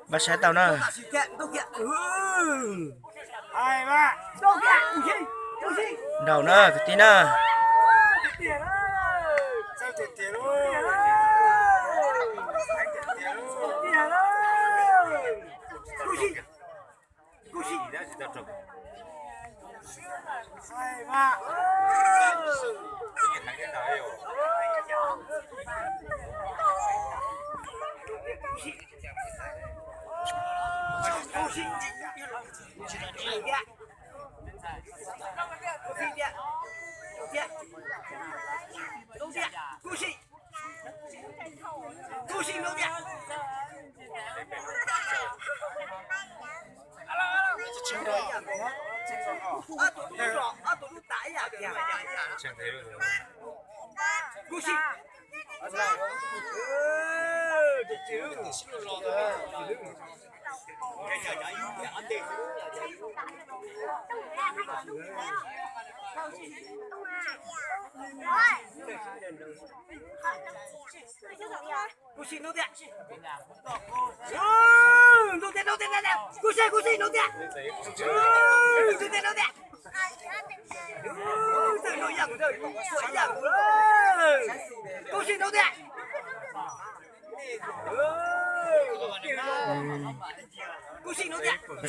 Bắt xe tàu nữa. Đầu nữa, cái tí nữa.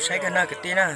Saya kena ketina.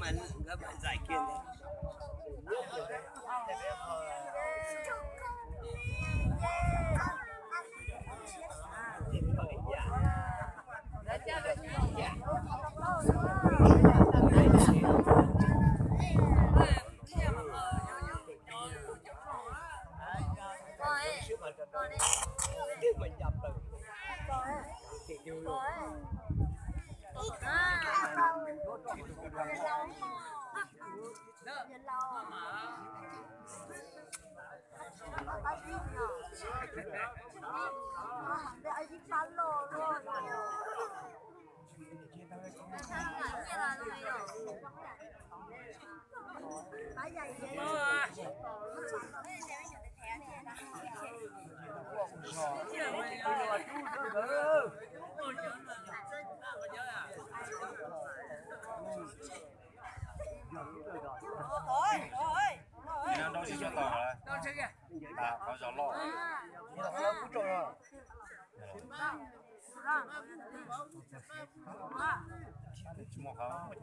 mình các bạn giải kia này. Đâu chỉ cho tỏ là có gió lọ. Mua không một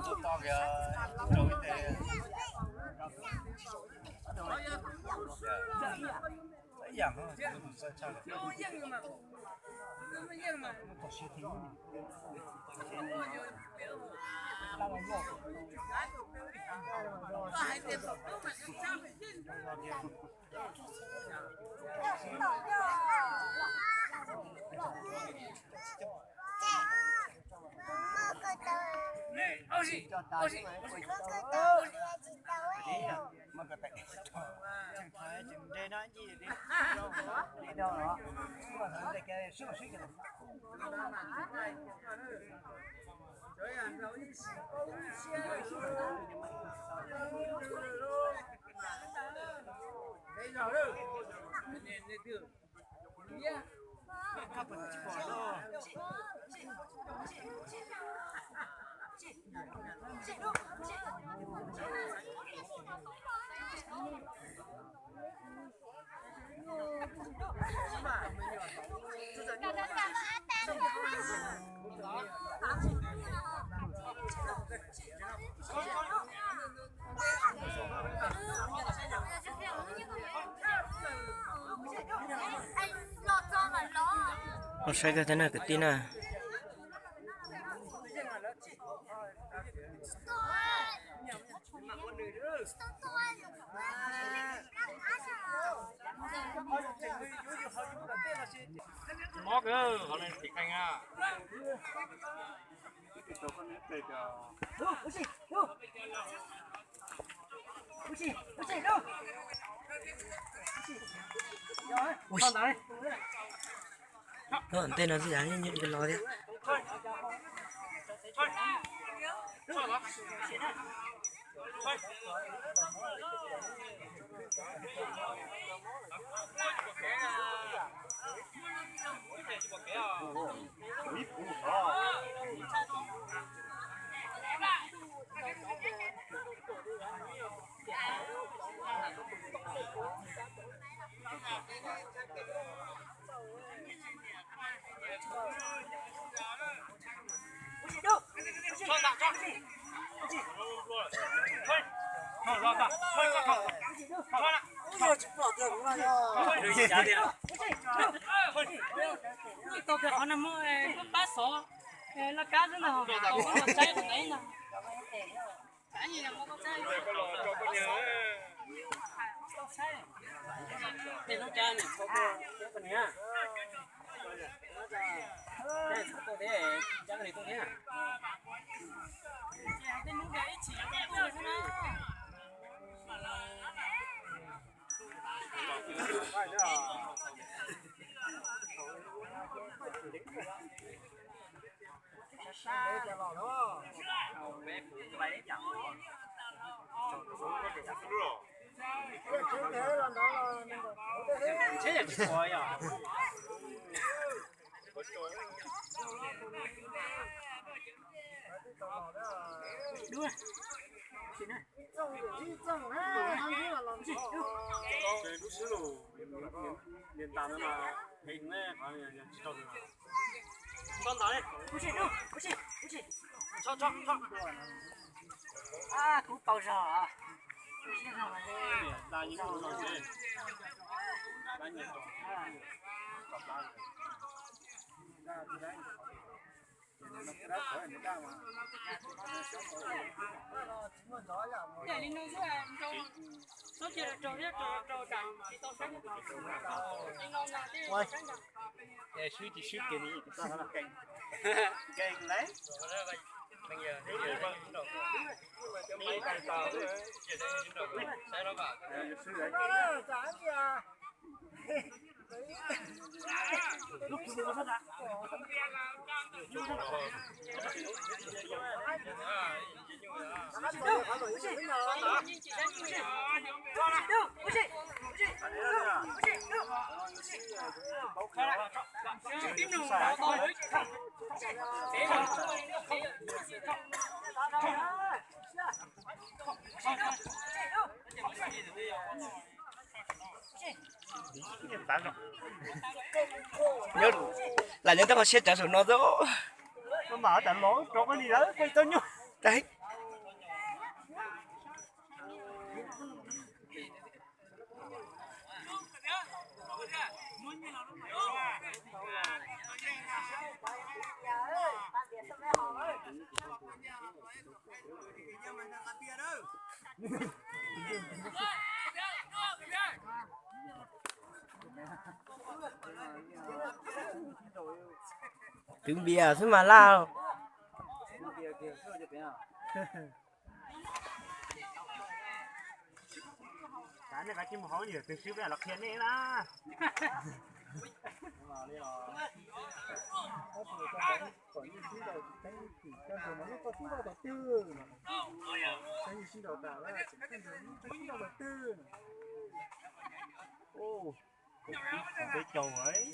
chừng to kìa trôi tê dễ dàng hơn sao sao mà cái tay chẳng phải chừng đây nó gì đi đâu đó mà thằng đây cái suy suy cái các bạn chỉ bỏ đó Nó sai cái thế nào cái tin à? móc cơ họ lên thịt canh à Ui, nó tên nó gì đấy như cái lò đấy. tàu cái họ nằm ở bát sọ nó cá rất là tàu có một trái của đấy nè cái gì là có trái thì nó trái này có cái này à đây có đấy trái này có thế à cái nước đấy chỉ có thế nào thế là chỉ có à đúng rồi chị này con đó đây cho à cú tàu giò à là những con gì để đi nuôi số chuyện là trâu hết trâu chẳng chỉ tao sáng đi ngon là đi để suy chỉ suy cái này chúng ta là canh canh lấy bây giờ thế là vâng đầu mấy cái tàu chỉ đây những đầu sai nó vào lúc chúng nó đã Nhớ là những tao có xét trả số nó đó. nó mở tận lỗ cho cái gì đó quay tên nhau Đấy. Trứng bia thôi mà lao. cái này cái chim hỏi nhiều từ xíu về là khen đấy là Cái trầu ấy.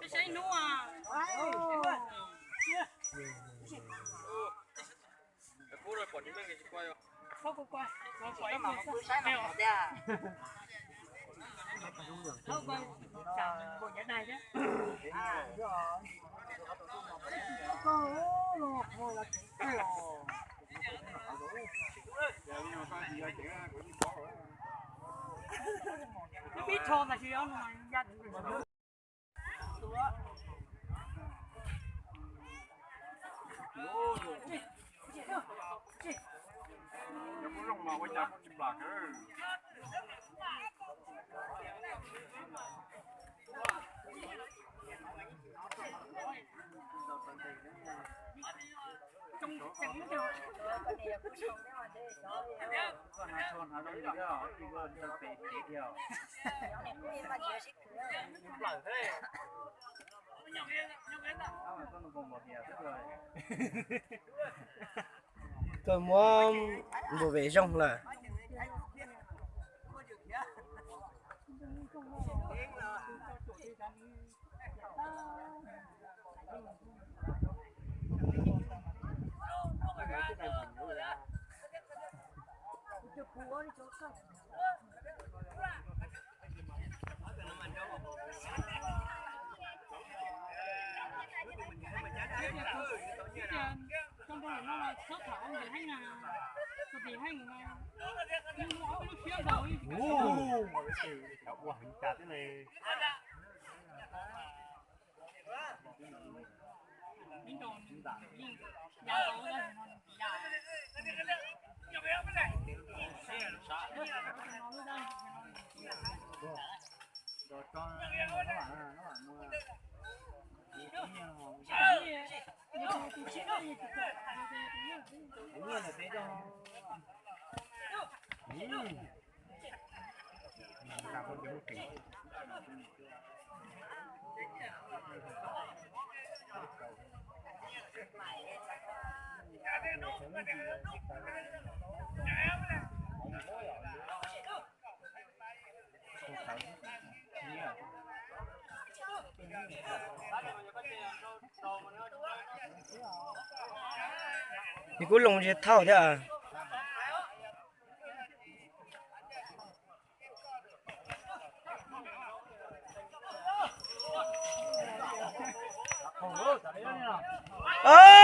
cái xe nữa à Cú rồi bỏ đi mấy cái quay không? không quay nó quay mà không sai nào không quay chẳng bộ nhẫn này chứ biết thò mà chỉ đó mà ra trong chẳng được tôi muốn bộ vệ rong là trong đó nó là số thảo để hay là thì hay là nhưng nó cái phía rồi Wow, hình chặt thế này. những đồ nhà đó là Rồi con nó bảo mua. Đúng là thế cho. Làm con giống kỹ. thì cứ lồng chết thao thế à ơ